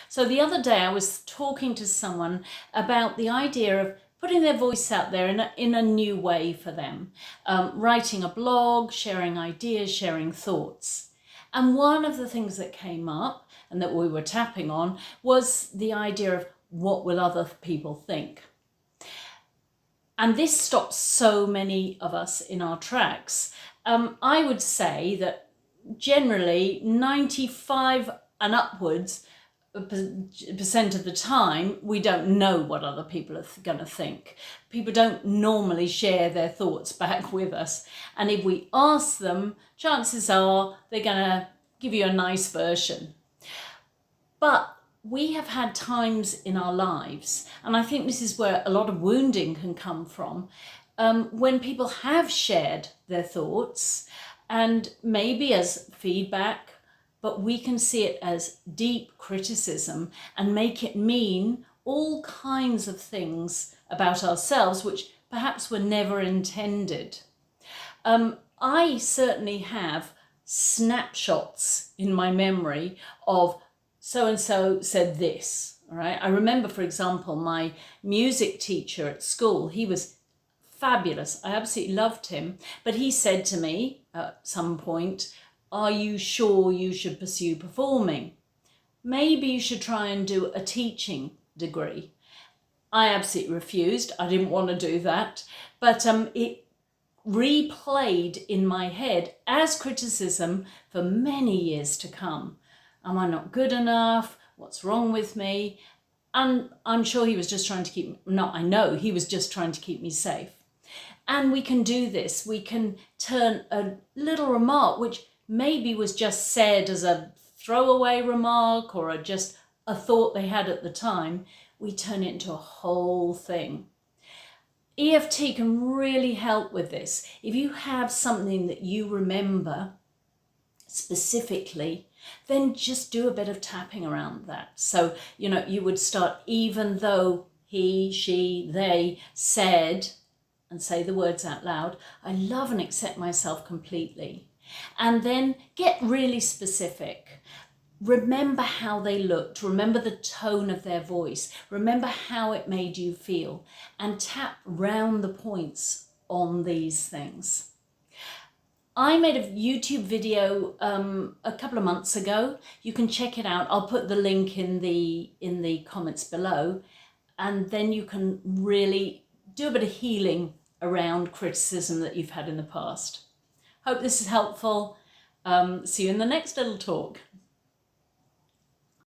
So the other day I was talking to someone about the idea of putting their voice out there in a new way for them, writing a blog, sharing ideas, sharing thoughts. And one of the things that came up and that we were tapping on was the idea of what will other people think? And this stops so many of us in our tracks. I would say that generally 95 and upwards percent of the time we don't know what other people are going to think. People don't normally share their thoughts back with us, and if we ask them, chances are they're going to give you a nice version. But we have had times in our lives, and I think this is where a lot of wounding can come from, when people have shared their thoughts, and maybe as feedback, but we can see it as deep criticism and make it mean all kinds of things about ourselves which perhaps were never intended. I certainly have snapshots in my memory of so-and-so said this, all right? I remember, for example, my music teacher at school. He was fabulous. I absolutely loved him. But he said to me at some point, "Are you sure you should pursue performing? Maybe you should try and do a teaching degree." I absolutely refused. I didn't want to do that. But it replayed in my head as criticism for many years to come. Am I not good enough? What's wrong with me? And I'm sure he was just trying to I know he was just trying to keep me safe. And we can do this. We can turn a little remark, which maybe was just said as a throwaway remark or just a thought they had at the time, we turn it into a whole thing. EFT can really help with this. If you have something that you remember specifically, then just do a bit of tapping around that. So, you would start, even though he, she, they said, and say the words out loud, "I love and accept myself completely." And then get really specific. Remember how they looked, remember the tone of their voice, remember how it made you feel, and tap round the points on these things. I made a YouTube video a couple of months ago. You can check it out. I'll put the link in the comments below, and then you can really do a bit of healing around criticism that you've had in the past. Hope this is helpful. See you in the next little talk.